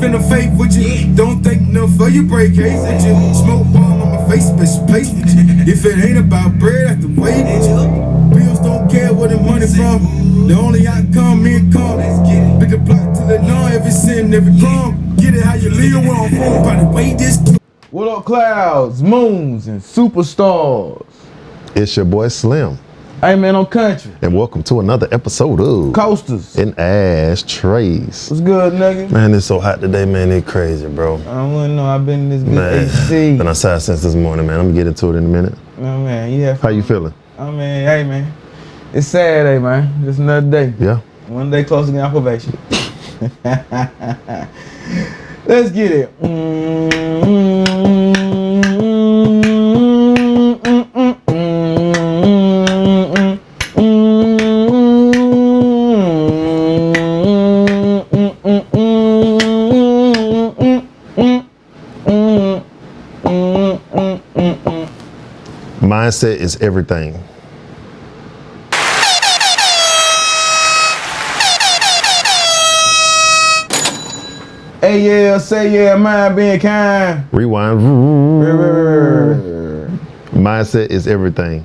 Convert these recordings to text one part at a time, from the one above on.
finna fake with you. Don't think enough for you, break eight with you. Smoke bomb on my face, bitch, place with you. If it ain't about bread, I have to wait with you. Bills don't care where the money from. The only outcome, me and come. Big the block till it know every sin, every crumb. Get it how you live, we're on phone. By the way, this. What up, clouds, moons, and superstars? It's your boy Slim. Hey man, I'm Kuntry. And welcome to another episode of Coasters and Ashtrays. What's good, nigga? Man, it's so hot today, man. It's crazy, bro. I don't wanna know. I've been in this AC. Been outside since this morning, man. I'm gonna get into it in a minute. Oh man, yeah. How you feeling? Oh man, hey man. It's Saturday, man. Just another day. Yeah. One day closer to getting probation. Let's get it. Mindset is everything. Hey yeah, say yeah, mind being kind. Rewind. Mindset is everything.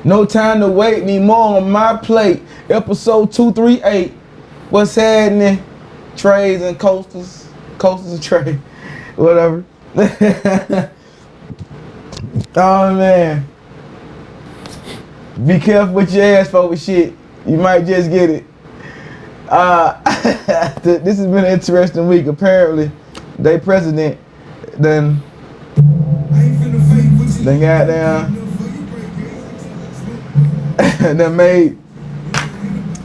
No time to wait, need more on my plate. Episode 238. What's happening? Trays and coasters. Coasters and tray. Whatever. Oh man. Be careful what you ask for with shit. You might just get it. This has been an interesting week. Apparently, they president done got down.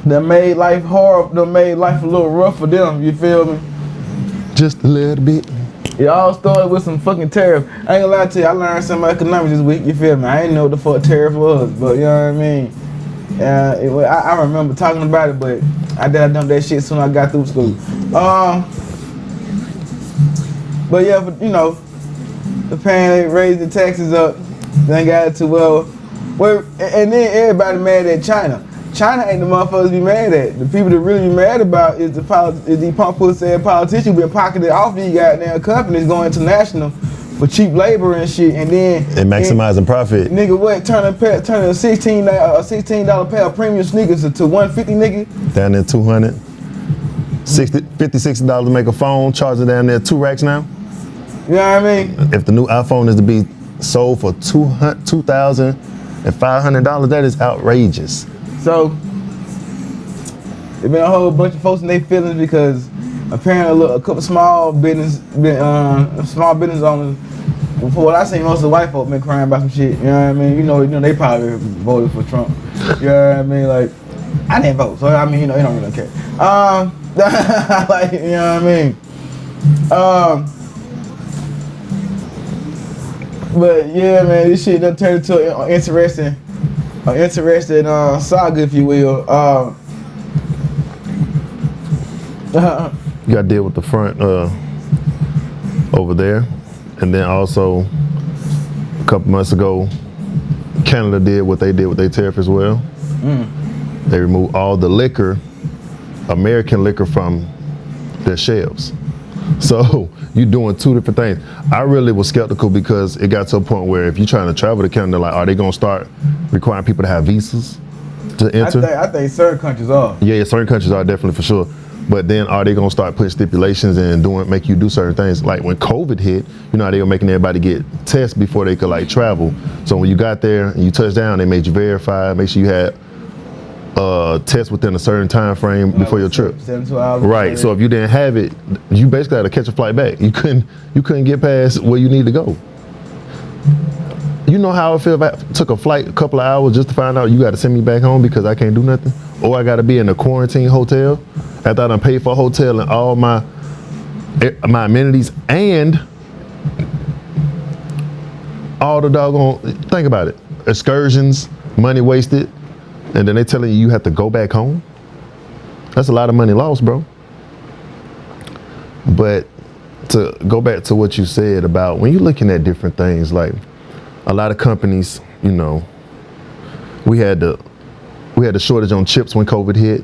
That made life hard. That made life a little rough for them. You feel me? Just a little bit. It all started with some fucking tariff. I ain't gonna lie to you. I learned some economics this week. You feel me? I didn't know what the fuck tariff was, but you know what I mean. I remember talking about it, but I dumped that shit soon as I got through school. But yeah, but you know, apparently raised the taxes up. Then got it to well, and then everybody mad at China. China ain't the motherfuckers be mad at. The people that really be mad about is the pump pussy ass politicians been pocketed off these goddamn companies going international for cheap labor and shit, and maximizing profit. Nigga, what turning a $16 pair of premium sneakers to $150, nigga? Down there $200, $60 to make a phone, charging down there 2 racks now. You know what I mean? If the new iPhone is to be sold for $2,500, that is outrageous. So, there's been a whole bunch of folks in their feelings because apparently a couple small business owners, for what I seen, most of the white folk been crying about some shit. You know what I mean? You know they probably voted for Trump. You know what I mean? Like, I didn't vote, so I mean, you know, they don't really care. Like, you know what I mean? But yeah, man, this shit done turned into an interesting saga, if you will. You got to deal with the front over there, and then also a couple months ago, Canada did what they did with their tariff as well. They removed all the liquor, American liquor, from their shelves. So you're doing two different things. I really was skeptical because it got to a point where if you're trying to travel to Canada, like, are they gonna start requiring people to have visas to enter? I think certain countries are. Yeah, certain countries are definitely for sure. But then are they gonna start putting stipulations and make you do certain things? Like when COVID hit, you know how they were making everybody get tests before they could like travel. So when you got there and you touched down, they made you verify, make sure you had test within a certain time frame before your trip. 72 hours. Right. So if you didn't have it, you basically had to catch a flight back. You couldn't get past where you need to go. You know how I feel if I took a flight a couple of hours just to find out you got to send me back home because I can't do nothing, or I got to be in a quarantine hotel after I done paid for a hotel and all my amenities and all the doggone, think about it, excursions, money wasted, and then they telling you have to go back home. That's a lot of money lost, bro. But to go back to what you said about when you're looking at different things, like a lot of companies you know, we had the shortage on chips when COVID hit,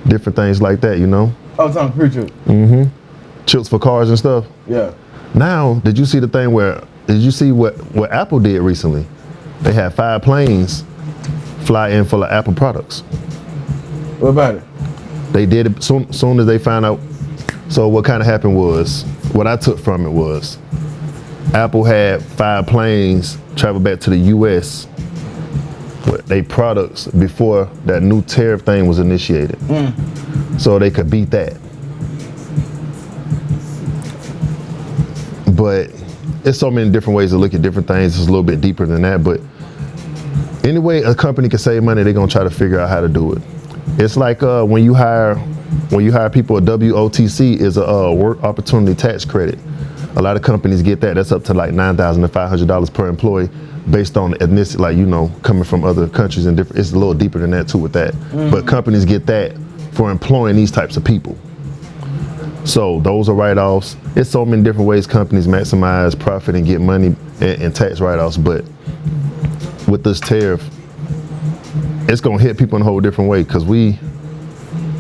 different things like that, you know. Oh, it's on computer. Chips for cars and stuff. Yeah. Now, did you see the thing did you see what Apple did recently? They had 5 planes fly in full of Apple products. What about it? They did it soon as they found out. So what kind of happened was, what I took from it was, Apple had 5 planes travel back to the US with their products before that new tariff thing was initiated. So they could beat that. But it's so many different ways to look at different things. It's a little bit deeper than that, but any way a company can save money, they're gonna try to figure out how to do it. It's like when you hire people, a WOTC is a work opportunity tax credit. A lot of companies get that. That's up to like $9,500 per employee, based on ethnicity, like, you know, coming from other countries and different. It's a little deeper than that too with that. But companies get that for employing these types of people. So those are write-offs. It's so many different ways companies maximize profit and get money and tax write-offs. But with this tariff, it's gonna hit people in a whole different way, because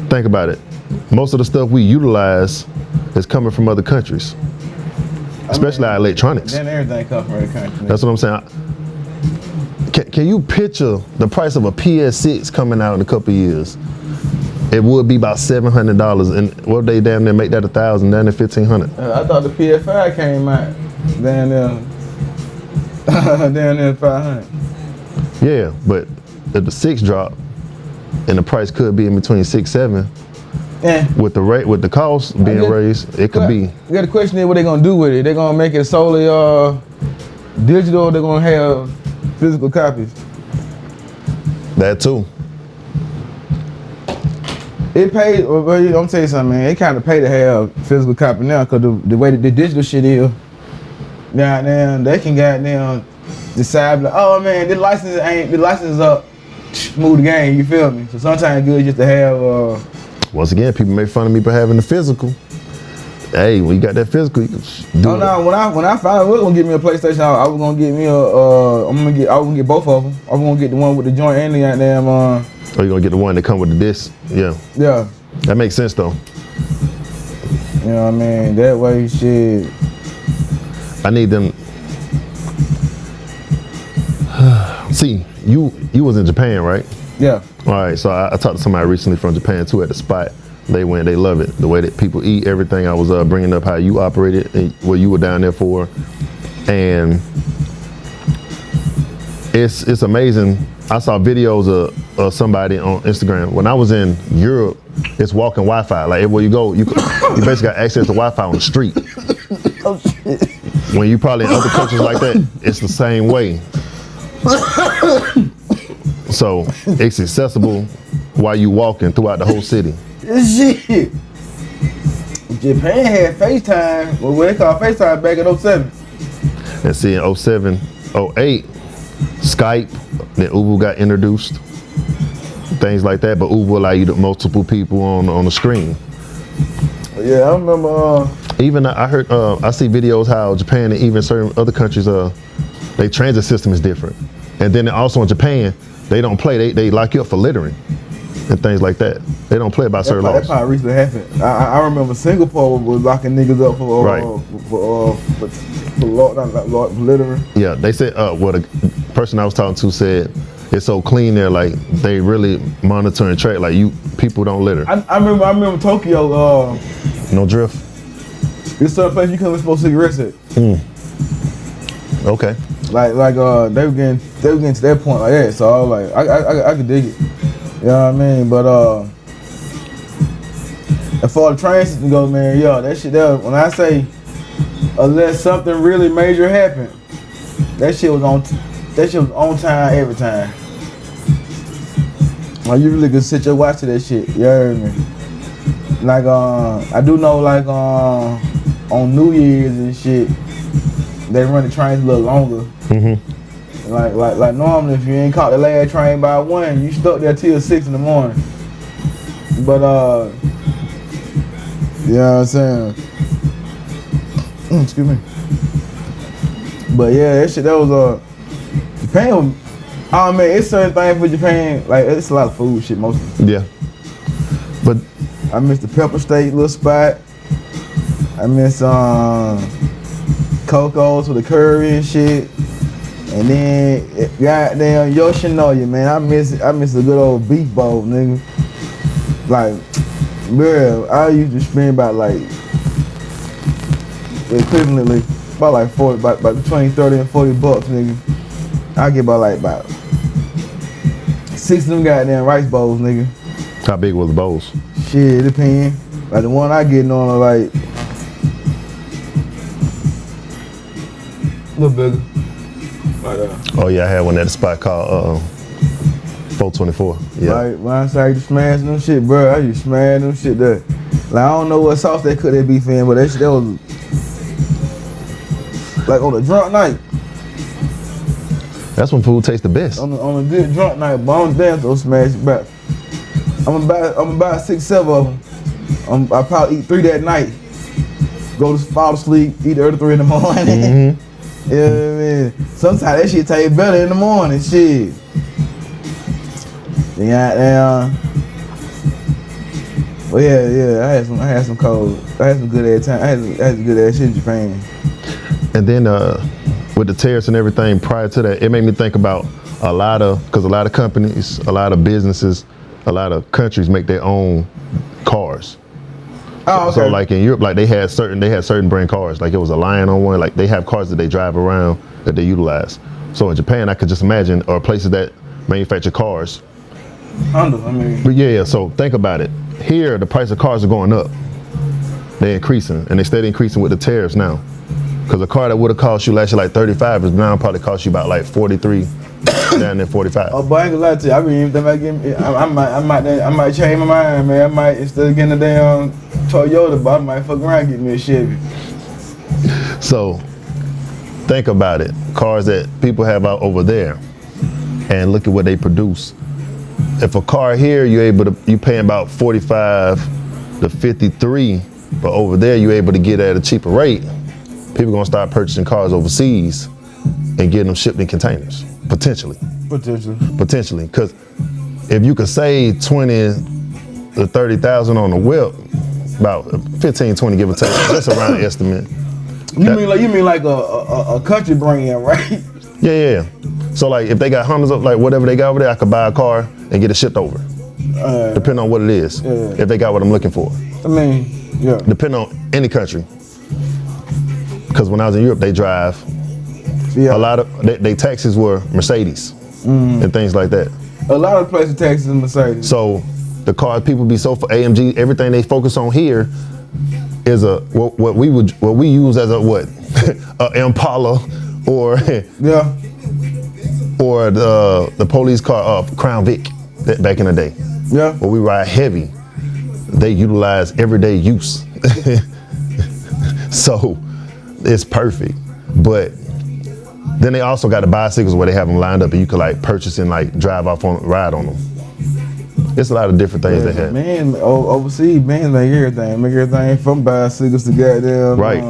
think about it, most of the stuff we utilize is coming from other countries, especially our electronics. Then everything comes from other countries. That's what I'm saying. Can you picture the price of a PS6 coming out in a couple of years? It would be about $700, and what they damn near make that $1,000, down to $1,500. I thought the PS5 came out down there 500. Yeah, but if the 6 drop, and the price could be in between 6, 7. Yeah. With the cost being raised, it could be. You got the question is what they gonna do with it. They're gonna make it solely digital, or they're gonna have physical copies. That too. It paid, I'm gonna tell you something, man. It kind of pay to have physical copy now, cause the way that the digital shit is, goddamn, they can goddamn decide like, oh man, the license is up, move the game. You feel me? So sometimes it's good just to have. Once again, people make fun of me for having the physical. Hey, when you got that physical, you can do it. No, when I found out we was gonna get me a PlayStation, I was gonna get me I was gonna get both of them. I was gonna get the one with the joint and the goddamn. Or you gonna get the one that come with the disc? Yeah. Yeah. That makes sense though. You know what I mean? That way, shit. I need them. See, you was in Japan, right? Yeah. All right, so I talked to somebody recently from Japan too at the spot. They love it. The way that people eat, everything. I was bringing up how you operated and what you were down there for. And it's amazing. I saw videos of somebody on Instagram. When I was in Europe, it's walking Wi-Fi. Like everywhere you go, you basically got access to Wi-Fi on the street. Oh shit. When you probably in other countries like that, it's the same way. So it's accessible while you walking throughout the whole city. Shit. Japan had FaceTime, what they call FaceTime back in 07. And see, in 07, 08, Skype, then Uber got introduced, things like that. But Uber allow you to multiple people on the screen. Yeah, I remember. Even I heard, I see videos how Japan and even certain other countries, their transit system is different. And then also in Japan, they don't play. They lock you up for littering and things like that. They don't play by certain laws. That probably recently happened. I remember Singapore was locking niggas up for littering. Yeah, they said what a person I was talking to said it's so clean there. Like they really monitor and track. Like people don't litter. I remember Tokyo. No drift. This certain place you couldn't smoke cigarettes at. Okay. Like they were getting to that point like that. So I was like, I could dig it. You know what I mean? But as far as the train system goes, man, yo, that shit there. When I say unless something really major happened, that shit was on time every time. Like you really could sit your watch to that shit. You heard me? Like I do know like on New Year's and shit, they run the trains a little longer. Like normally, if you ain't caught the last train by 1, you stuck there till 6 in the morning. But you know what I'm saying? Excuse me. But yeah, that shit, that was Japan, oh man, it's certain things for Japan. Like it's a lot of food shit mostly. Yeah. But I miss the pepper steak little spot. I miss Coco's with the curry and shit. And then goddamn Yoshinoya, man. I miss a good old beef bowl, nigga. Like, bro, I used to spend about like equivalently about like 40, about between 30 and 40 bucks, nigga. I get about 6 of them goddamn rice bowls, nigga. how big was the bowls? Shit, it depends. Like the one I get on are like a little bigger. But, Oh yeah, I had one at a spot called 424. Yeah. Like when I started smashing them shit, bro, I used to smash them shit there. Like I don't know what sauce they cook that beef in, but that shit that was like on a drunk night. That's when food tastes the best. On a good drunk night, but I'm damn so smash it back. I'm about 6, 7 of them. I probably eat 3 that night. Go to fall asleep, eat early 3 in the morning. Mm-hmm. You know what I mean? Sometimes that shit taste better in the morning, shit. Yeah, well, yeah. I had some cold. I had some good ass time. I had some good ass shit in Japan. And then with the tariffs and everything prior to that, it made me think about because a lot of companies, a lot of businesses, a lot of countries make their own cars. Oh, okay. So like in Europe, like they had certain brand cars. Like it was a Lion on one. Like they have cars that they drive around that they utilize. So in Japan, I could just imagine, or places that manufacture cars. Honda, I mean. But yeah, so think about it. Here, the price of cars are going up. They're increasing, and they steady increasing with the tariffs now. Because a car that would have cost you last year like 35 is now probably cost you about like 43, down there 45. Oh, but I ain't gonna lie to you. I mean, I might change my mind, man. I might, instead of getting a damn Toyota, but I might fuck around and get me a Chevy. So think about it. Cars that people have out over there, and look at what they produce. If a car here, you paying about 45 to 53, but over there you're able to get at a cheaper rate. People gonna start purchasing cars overseas and getting them shipped in containers, potentially. Potentially, because if you could save 20 to 30,000 on the whip, about 15, 20, give or take. That's a round estimate. You mean like a country brand, right? Yeah. So like if they got Hondas up, like whatever they got over there, I could buy a car and get it shipped over. Depending on what it is. Yeah. If they got what I'm looking for. I mean, yeah. Depending on any country. Because when I was in Europe, they drive a lot of, they taxes were Mercedes and things like that. A lot of places taxes and Mercedes. So the cars people be so for AMG, everything they focus on here is what we use as a Impala or or the police car Crown Vic back in the day. Yeah. Where we ride heavy, they utilize everyday use. So it's perfect. But then they also got the bicycles where they have them lined up and you could like purchase and like drive off on, ride on them. It's a lot of different things they have. Man, overseas, man, make everything from bicycles to goddamn. Right.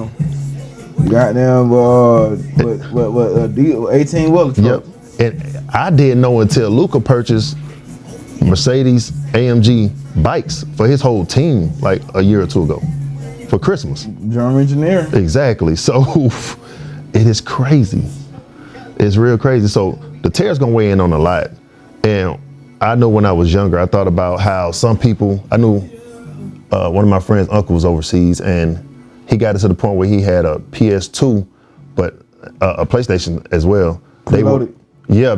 Goddamn, 18-wheeler truck. Yep. And I didn't know until Luca purchased Mercedes AMG bikes for his whole team like a year or 2 ago for Christmas. German engineer. Exactly. So it is crazy. It's real crazy. So the tariff's gonna weigh in on a lot. And I know when I was younger, I thought about how some people, I knew one of my friend's uncle was overseas and he got it to the point where he had a PS2, but a PlayStation as well. They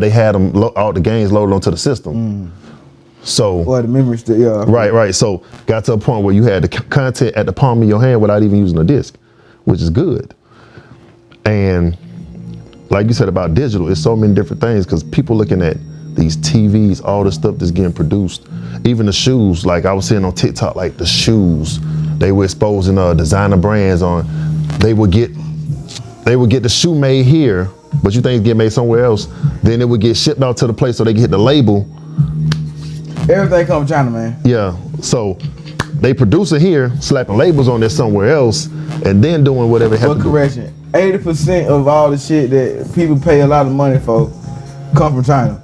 had them all the games loaded onto the system. So the memory still, yeah. Right. So got to a point where you had the content at the palm of your hand without even using a disc, which is good. And like you said about digital, it's so many different things because people looking at these TVs, all the stuff that's getting produced, even the shoes. Like I was seeing on TikTok, like the shoes, they were exposing designer brands on. They would get the shoe made here, but you think it get made somewhere else. Then it would get shipped out to the place so they can hit the label. Everything comes from China, man. Yeah, so they produce it here, slapping labels on there somewhere else, and then doing whatever they have to do. Correction, 80% of all the shit that people pay a lot of money for come from China.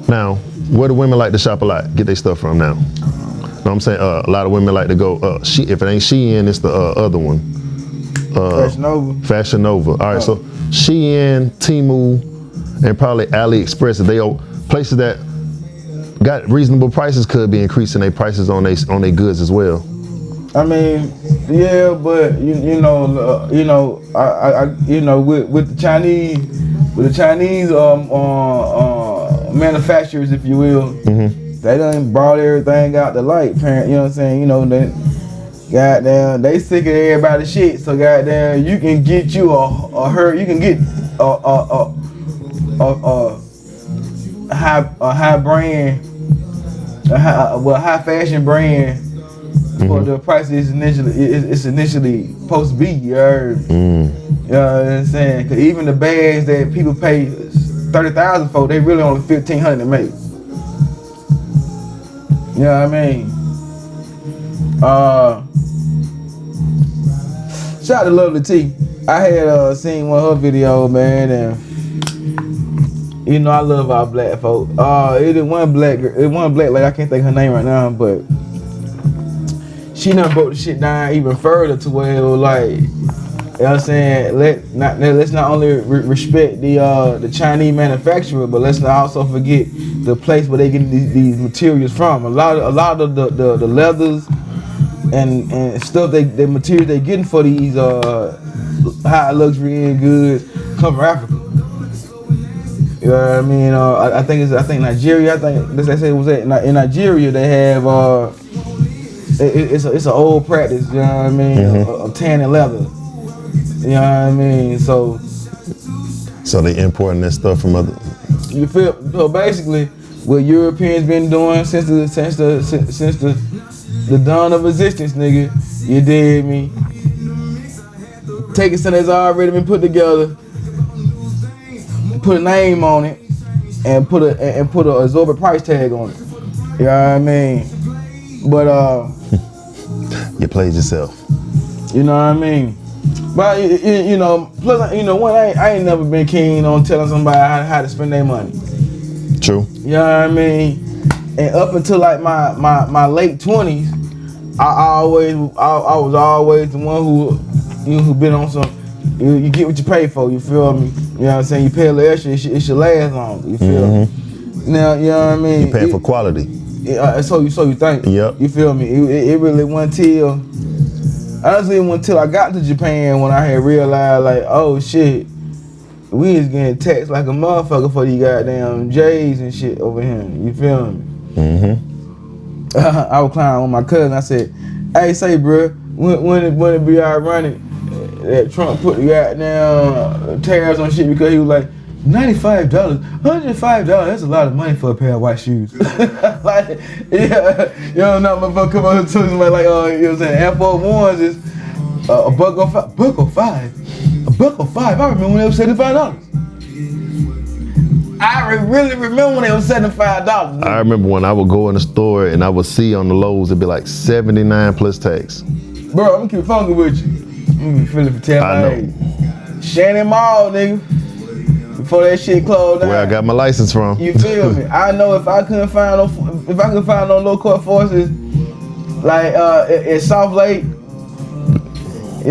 Now, where do women like to shop a lot? Get their stuff from now. Know what I'm saying? A lot of women like to go, if it ain't Shein, it's the other one. Fashion Nova. Fashion Nova. All right, so Shein, Temu, and probably AliExpress, they are places that got reasonable prices, could be increasing their prices on their goods as well. I mean, yeah, but you know, with the Chinese manufacturers, if you will, they done brought everything out the light. You know what I'm saying? You know, they goddamn, they sick of everybody's shit. So goddamn, you can get you a high brand, high fashion brand. For the price it's initially supposed to be, you heard? You know what I'm saying? Cause even the bags that people pay $30,000 for, they really only $1,500 to make. You know what I mean? Shout out to Lovely T. I had seen one of her videos, man, and you know I love our black folk. It one black lady, I can't think of her name right now, but she done broke the shit down even further to where it was like, you know what I'm saying, let's not only respect the Chinese manufacturer, but let's not also forget the place where they get these materials from. A lot of the leathers and stuff, the materials they getting for these high luxury and goods come from Africa. You know what I mean? I think Nigeria. I think they say it was in Nigeria. They have it's an old practice. You know what I mean? Of tanning leather. You know what I mean? So they importing this stuff from other. You feel? So basically, what Europeans been doing since the dawn of existence, nigga. You dig me? Taking something that's already been put together, put a name on it, and put a exorbitant price tag on it. You know what I mean? But you played yourself. You know what I mean? But you know, plus one, I ain't never been keen on telling somebody how to spend their money. True. You know what I mean? And up until like my late 20s, I was always the one who been on some. You get what you pay for. You feel me? You know what I'm saying? You pay a little extra, it should last long. You feel me? Now, you know what I mean? You paying for quality. So you think? Yep. You feel me? It really wasn't till I got to Japan when I had realized, like, oh shit, we is getting taxed like a motherfucker for these goddamn J's and shit over here. You feel me? I was climbing with my cousin. I said, "Hey, say, bro, when it be ironic that Trump put the goddamn tariffs on shit because he was like." $95, $105, that's a lot of money for a pair of white shoes. Like, yeah, you know, not motherfucker come on to somebody like, you know what I'm saying, Air Force Ones is a buck or five. I remember when they was $75. I really remember when they was $75. I remember when I would go in the store and I would see on the lows, it'd be like 79 plus tax. Bro, I'm gonna keep funking with you. I'm gonna feel it for 10 I know. Shannon Mall, nigga. Before that shit closed down. Where I got my license from. You feel me? I know if I couldn't find no low court forces like at South Lake, you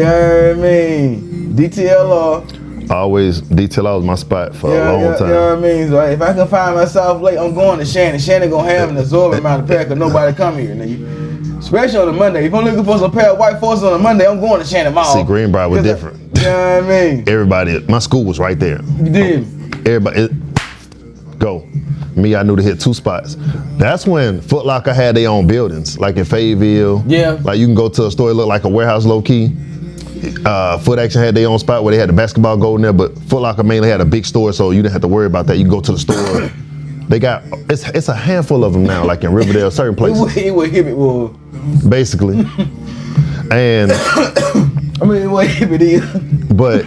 know what I mean? DTLR. Always DTLR was my spot for a long time. You know what I mean? So if I can find my South Lake, I'm going to Shannon. Shannon gonna have an absorbent amount of pair because nobody come here, nigga. Especially on a Monday. If I'm looking for some pair of white forces on a Monday, I'm going to Shannon Mall. See, Greenbrier was different. You know what I mean? Everybody, my school was right there. You did. Everybody, go. Me, I knew to hit 2 spots. That's when Foot Locker had their own buildings, like in Fayetteville. Yeah. Like you can go to a store, it looked like a warehouse low key. Foot Action had their own spot where they had the basketball goal in there, but Foot Locker mainly had a big store, so you didn't have to worry about that. You can go to the store. They got, it's a handful of them now, like in Riverdale, certain places. It was hip, basically. And I mean, what hip it is. But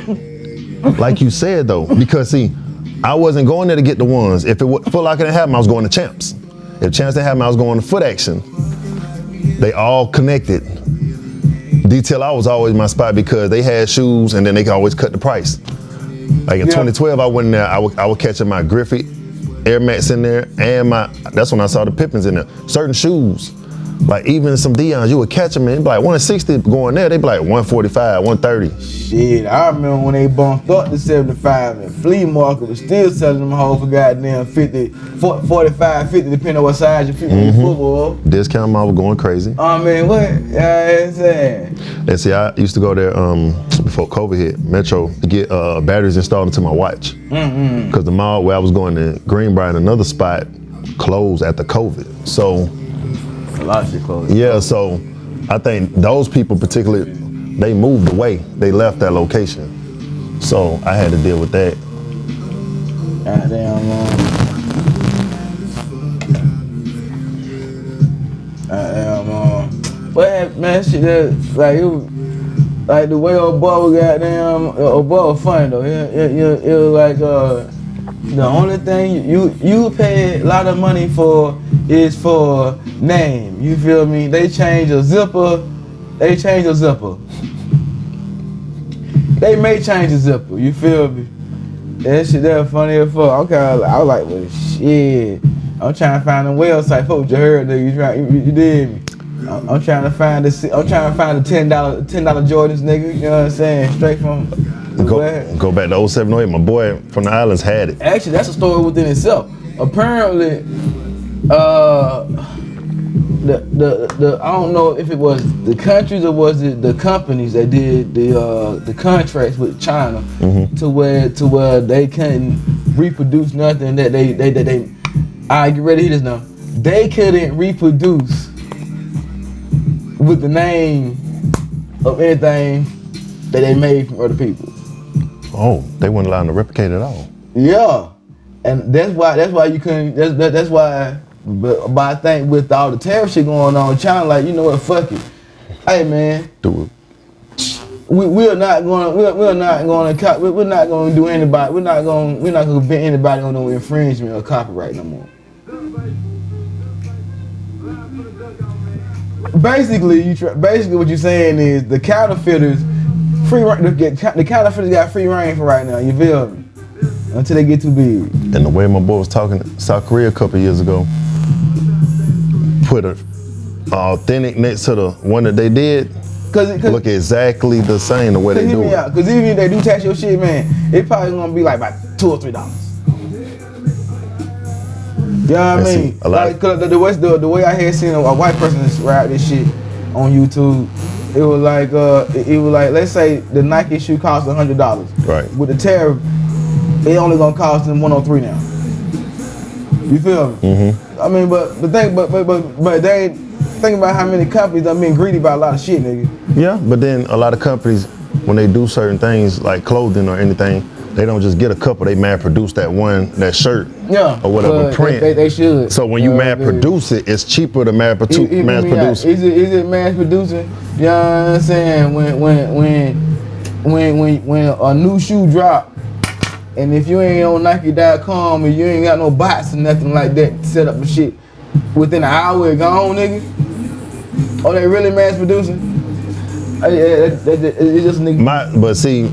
like you said though, because see, I wasn't going there to get the ones. If Foot Locker didn't have them, I was going to Champs. If Champs didn't have them, I was going to Foot Action. They all connected. DTLR was always my spot because they had shoes and then they could always cut the price. Like in 2012, I went in there. I was catching my Griffey Air Max in there, and that's when I saw the Pippins in there. Certain shoes, like even some Dion's, you would catch them and be like 160 going there. They be like 145, 130. Shit, I remember when they bumped up to 75 and flea market was still selling them hoes for goddamn 50, 45, 50, depending on what size you fit in football. Discount mall was going crazy. I mean, what? Yeah, I'm saying. And see, I used to go there before COVID hit, Metro, to get batteries installed into my watch. Because the mall where I was going to Greenbrier and another spot closed after COVID. So, a lot of shit closed. Yeah, so I think those people particularly, they moved away. They left that location. So I had to deal with that. Goddamn, but man, shit, like you, like the way old boy was goddamn, old boy was funny though. It was like the only thing you pay a lot of money for is for name. You feel me? They change a zipper. They change a zipper. They may change a zipper. You feel me? That shit that funny as fuck. I was like, well, shit. I'm trying to find a website. Fuck what you heard, nigga. You did me. I'm trying to find the $10 Jordans, nigga. You know what I'm saying? Straight from. Go back to 07, 08. My boy from the islands had it. Actually, that's a story within itself. Apparently, I don't know if it was the countries or was it the companies that did the contracts with China to where they couldn't reproduce nothing that they I get ready to hear this now. They couldn't reproduce with the name of anything that they made from other people. Oh, they weren't allowed to replicate at all. Yeah, and that's why you couldn't. That's why. But I think with all the tariff shit going on, China like, you know what, fuck it. Hey man, do it. We're not going to do anybody. We're not going to prevent anybody on no infringement or copyright no more. Basically, what you're saying is the counterfeiters the counterfeiters got free reign for right now. You feel me? Until they get too big. And the way my boy was talking to South Korea a couple years ago, put a authentic next to the one that they did. Look exactly the same the way they do it. Because even if they do tax your shit, man, it probably gonna be like about $2 or $3. You know what I mean? Like, the way I had seen a white person rap this shit on YouTube, it was like let's say the Nike shoe costs $100. Right. With the tariff, it only gonna cost them $103 now. You feel me? Mm-hmm. I mean, but they ain't thinking about how many companies are being greedy about a lot of shit, nigga. Yeah, but then a lot of companies, when they do certain things like clothing or anything, they don't just get a couple. They mass produce that shirt, or whatever print. They should. So when you mass produce it, it's cheaper to mass produce. Is it mass producing? You know what I'm saying? When a new shoe drop, and if you ain't on Nike.com and you ain't got no bots or nothing like that to set up a shit, within an hour it gone, nigga. Are they really mass producing? It's just nigga. But see,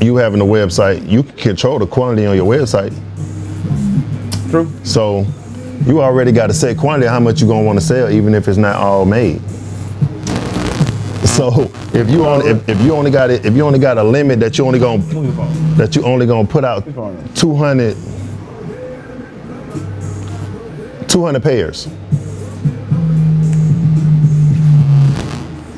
you having a website, you can control the quantity on your website. True. So you already got a set quantity of how much you gonna want to sell, even if it's not all made. So if you only got a limit that you only gonna put out 200 pairs.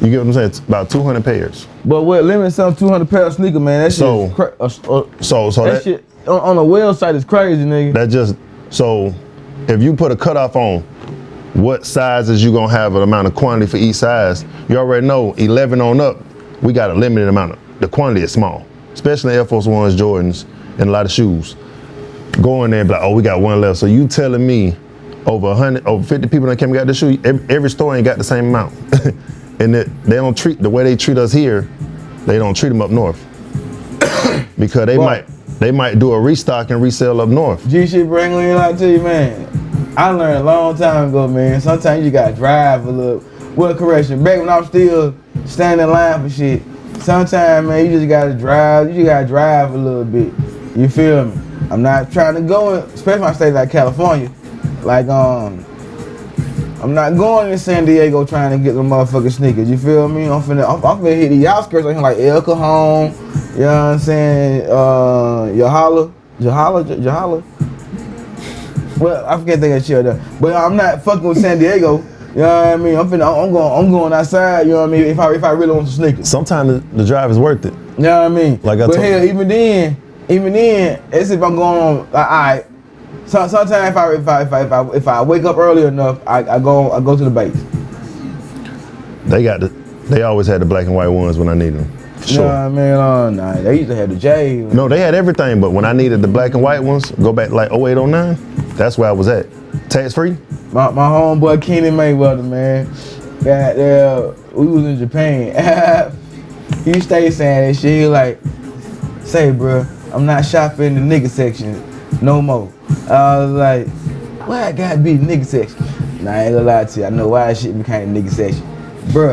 You get what I'm saying? It's about 200 pairs. But what limit some 200 pair of sneakers, man? That shit that shit on a website is crazy, nigga. So if you put a cutoff on what sizes you gonna have an amount of quantity for each size, you already know 11 on up, we got a limited amount the quantity is small, especially Air Force Ones, Jordans, and a lot of shoes. Go in there and be like, oh, we got one left. So you telling me over 50 people that came and got this shoe, every store ain't got the same amount. And they don't treat the way they treat us here, they don't treat them up north. Because they might do a restock and resell up north. G shit bring me like to you, man. I learned a long time ago, man. Sometimes you gotta drive a little. Well, correction. Back when I was still standing in line for shit, sometimes, man, you just gotta drive. You just gotta drive a little bit. You feel me? I'm not trying to go, especially my state like California. Like, I'm not going to San Diego trying to get the motherfucking sneakers. You feel me? I'm finna hit the outskirts like El Cajon. You know what I'm saying? Jahala. Well, I forget that shit there. But I'm not fucking with San Diego. You know what I mean? I'm going outside. You know what I mean? If I really want some sneakers. Sometimes the drive is worth it. You know what I mean? Like I but told hell, you. even then, it's if I'm going on. Like, alright. Sometimes if I wake up early enough, I go to the base. They always had the black and white ones when I needed them. For sure. You know what I mean? Nah, they used to have the J. No, they had everything, but when I needed the black and white ones, go back like 08, 09, that's where I was at. Tax free. My homeboy Kenny Mayweather, man. We was in Japan. He stayed saying that shit. He like, say, bro, I'm not shopping in the nigga section no more. I was like, why I gotta be the nigga section? Nah, I ain't gonna lie to you. I know why that shit became the nigga section. Bro,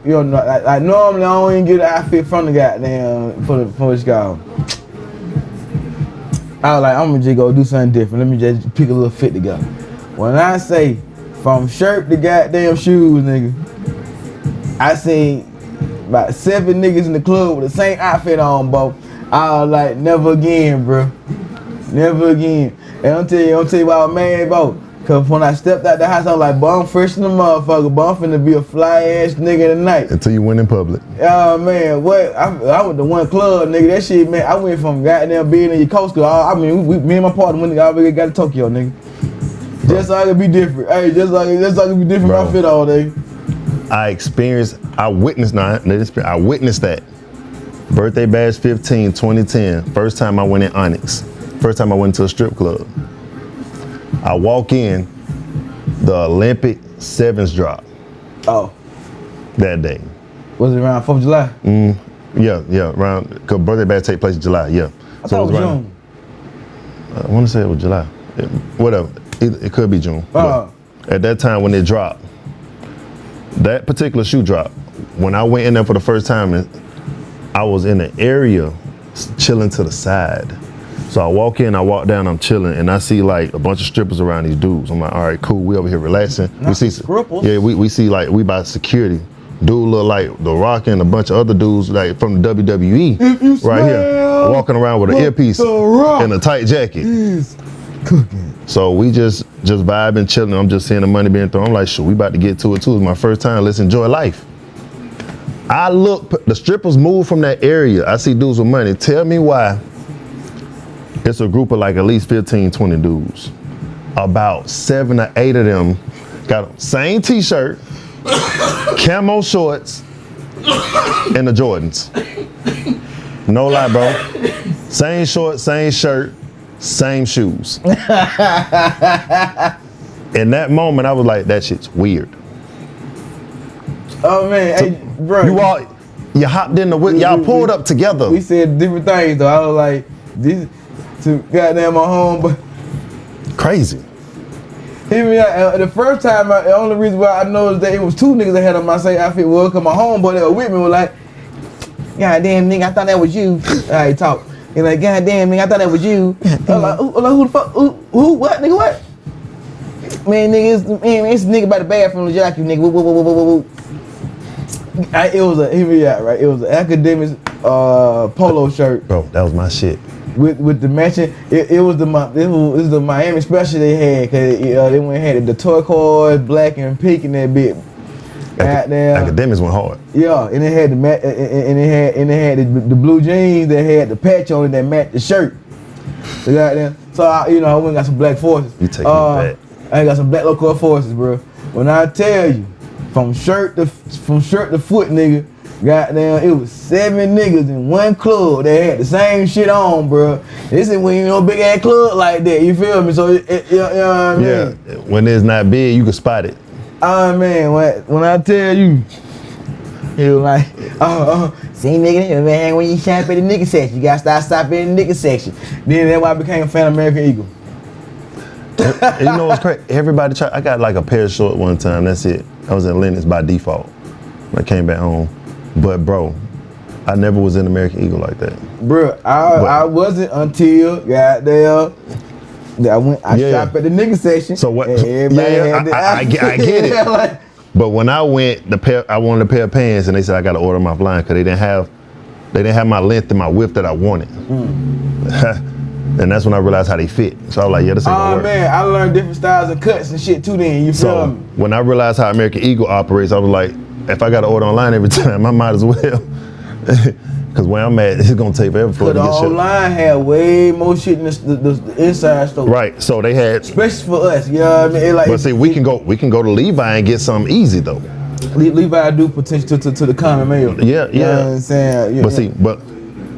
you know, I normally I don't even get an outfit from the goddamn for this guy. I was like, I'm gonna just go do something different. Let me just pick a little fit together. When I say from shirt to goddamn shoes, nigga, I seen about 7 niggas in the club with the same outfit on, bro. I was like, never again, bro. Never again. And I'll tell you why I'm mad, bro. Cause when I stepped out the house, I was like, bro, I'm fresh in the motherfucker, bro. I'm finna be a fly ass nigga tonight. Until you went in public. Oh man, what? I went to one club, nigga. That shit, man. I went from goddamn being in your coast. I mean, me and my partner went already got to Tokyo, nigga. Bro. Just so I could be different. Hey, just so I could be different. I fit all day. I witnessed that. Birthday bash 15, 2010. First time I went in Onyx. First time I went to a strip club. I walk in, the Olympic Sevens drop. Oh. That day. Was it around 4th of July? Yeah, around, cause birthday bash take place in July, yeah. I thought it was June. I want to say it was July. Whatever, it could be June. At that time when it dropped, that particular shoe drop, when I went in there for the first time, I was in an area chilling to the side. So I walk in, I walk down, I'm chilling, and I see like a bunch of strippers around these dudes. I'm like, all right, cool, we over here relaxing. We see scripples. Yeah, we see like, we by security. Dude look like The Rock and a bunch of other dudes like from the WWE right here, walking around with an earpiece and a tight jacket. So we just vibing, chilling. I'm just seeing the money being thrown. I'm like, sure, we about to get to it too. It's my first time, let's enjoy life. I look, the strippers move from that area. I see dudes with money. Tell me why. It's a group of like at least 15, 20 dudes. About 7 or 8 of them got the same t-shirt, camo shorts, and the Jordans. No lie, bro. Same shorts, same shirt, same shoes. In that moment, I was like, that shit's weird. Oh man, So hey, bro. You hopped in the whip, y'all pulled up together. We said different things though. I was like, this to goddamn my home, but crazy. The first time, the only reason why I noticed that it was 2 niggas that had on my same outfit was because my homeboy that was with me was like, goddamn nigga, I thought that was you. I talk. He like, goddamn nigga, I thought that was you. I was like, who the fuck? Who? What? Nigga, what? Man, nigga, it's a nigga by the bathroom, just like you, nigga. Woo. It was an academic polo shirt. Bro, that was my shit. With the matching, it was the Miami special they had, cause they went and had the turquoise, black and pink in that bit. Academics went hard. Yeah, and it had the blue jeans that had the patch on it that matched the shirt. So I went and got some black forces. You taking it back. I got some black local forces, bro. When I tell you, from shirt to foot, nigga. Goddamn, it was 7 niggas in one club that had the same shit on, bro. This is when you know big ass club like that. You feel me? So you know what I mean? Yeah, when it's not big, you can spot it. Oh man, when I tell you, he was like, see nigga, man, when you shop at the nigga section, you gotta start stopping in the nigga section. Then that's why I became a fan of American Eagle. And you know what's crazy? Everybody I got like a pair of shorts one time. That's it. I was in Lennox by default when I came back home. But bro, I never was in American Eagle like that. Bro, I wasn't until goddamn. I Yeah. shop at the nigga section. So what? Everybody had the I get it. like, But when I went, I wanted a pair of pants, and they said I got to order them offline because they didn't have my length and my width that I wanted. And that's when I realized how they fit. So I was like, yeah, this ain't gonna work. Man, I learned different styles and cuts and shit too. Then you feel me? When I realized how American Eagle operates, I was like, if I got to order online every time, I might as well. Because where I'm at, it's gonna take forever for it to But get shipped. online had way more shit than the inside store. Right. So they had. Especially for us, you know what I mean? Like, But see, we can go to Levi and get something easy though. Levi do potential to the common male. Yeah, You know what I'm saying? But see,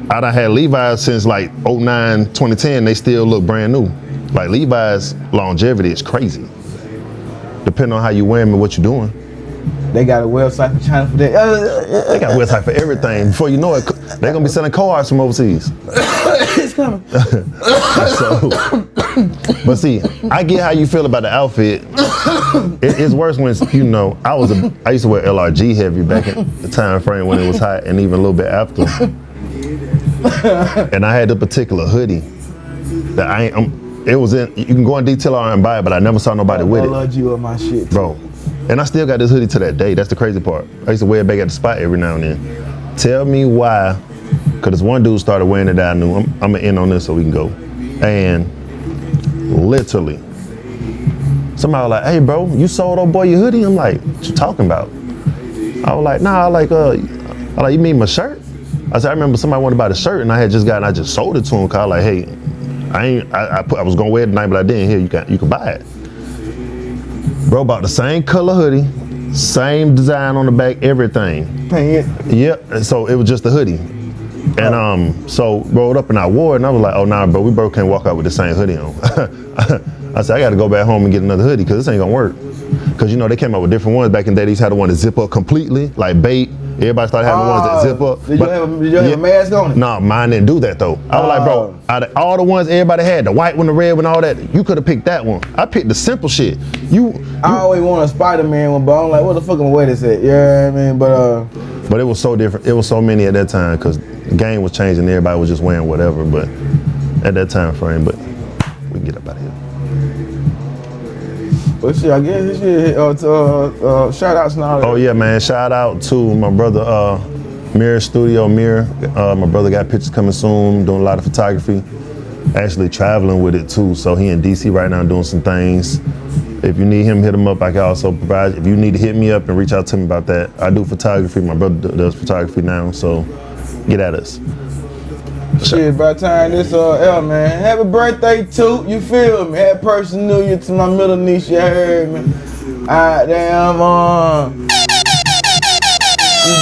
I done had Levi's since like 09, 2010. They still look brand new. Like Levi's longevity is crazy. Depending on how you wear them and what you're doing. They got a website for China for that. They got a website for everything. Before you know it, they're gonna be selling cards from overseas. It's coming. But see, I get how you feel about the outfit. It's worse when I used to wear LRG heavy back in the time frame when it was hot, and even a little bit after. And I had the particular hoodie that you can go in detail on and buy it, but I never saw nobody with it. LRG on my shit, bro. And I still got this hoodie to that day. That's the crazy part. I used to wear it back at the spot every now and then. Tell me why, because this one dude started wearing it that I knew. I'm gonna end on this so we can go. And literally, somebody was like, hey bro, you sold old boy your hoodie? I'm like, what you talking about? I was like, nah, you mean my shirt? I said, I remember somebody wanted to buy the shirt and I just sold it to him, cause I was like, hey, I was gonna wear it tonight, but I didn't. Here, you can buy it. Bro bought the same color hoodie, same design on the back, everything. Pants. Yep, so it was just a hoodie. And so rolled up and I wore it and I was like, oh nah bro, we both can't walk out with the same hoodie on. I said, I gotta go back home and get another hoodie because this ain't gonna work. Cause they came out with different ones back in the day. These had the one that zip up completely, like bait. Everybody started having ones that zip up. Did you have a mask on it? Nah, mine didn't do that though. I was like, bro, out of all the ones everybody had, the white one, the red one, all that, you could have picked that one. I picked the simple shit. I always want a Spider-Man one, but I'm like, what the fuck am I wear this at? Yeah, I mean, but it was so different. It was so many at that time because the game was changing. Everybody was just wearing whatever. But at that time frame, but we can get up out of here. But shit, I guess this shit, shout outs now. Oh yeah, man. Shout out to my brother, Mirror Studio, Mirror. My brother got pictures coming soon, doing a lot of photography. Actually traveling with it too. So he in DC right now doing some things. If you need him, hit him up. I can also provide, if you need to hit me up and reach out to me about that. I do photography. My brother does photography now, so get at us. Shit, by the time this man, happy birthday too, you feel me? Happy person New Year to my middle niece, you heard me? Alright, damn, you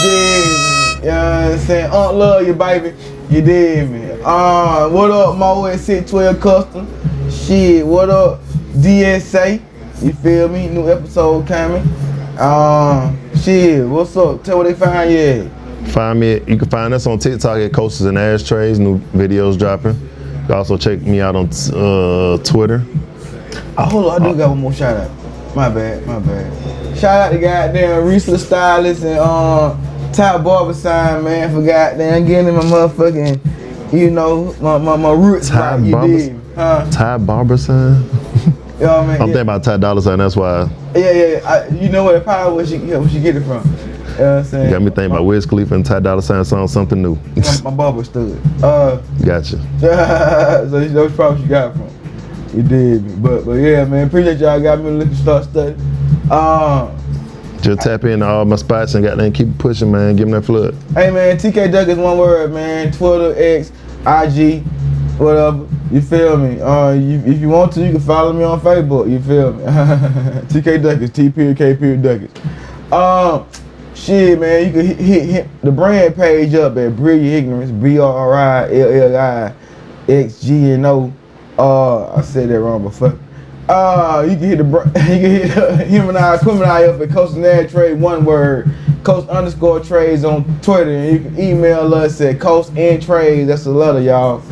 did me, you know what I'm saying? Aunt love you, baby, you did me. What up, Mo at 612 Custom? Shit, what up, DSA? You feel me? New episode coming. Shit, what's up? Tell where they find you at. You can find us on TikTok at Coasters and Ashtrays, new videos dropping. You can also check me out on Twitter. Oh, hold on, I do got one more shout out. My bad. Shout out to goddamn Reese the Stylist and Ty Barber Sign, man, for goddamn getting in my motherfucking, my roots Ty right, you dig? Ty Barber Sign? You know what I mean? I'm thinking about Ty Dolla Sign, that's why. Yeah. You know what? Probably where she get it from. You know what I'm saying? Got me thinking about Wiz Khalifa and Ty Dolla Sign song, something new. My barber stood. Gotcha. So that's probably what you got from. You did me. But yeah, man, appreciate y'all got me looking start studying. Just tap in all my spots and goddamn keep pushing, man. Give them that flood. Hey man, TK Duck is one word, man. Twitter, X, IG, whatever. You feel me? If you want to, you can follow me on Facebook. You feel me? TK Duckets, T.K. Duckets. Shit, man, you can hit the brand page up at Brilliant Ignorance, BRILLIXGNO. I said that wrong, but fuck. You can hit him and I, Quim and I up at Coast and Ashtray, one word, Coast_trades on Twitter, and you can email us at coastandtrades, that's a letter, y'all.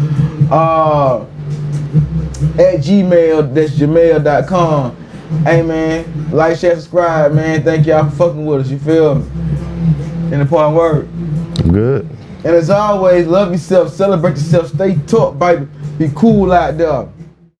At Gmail, that's gmail.com. Hey man, like, share, subscribe, man. Thank y'all for fucking with us, you feel me? In the point word. I'm good. And as always, love yourself, celebrate yourself, stay tough, baby. Be cool out there.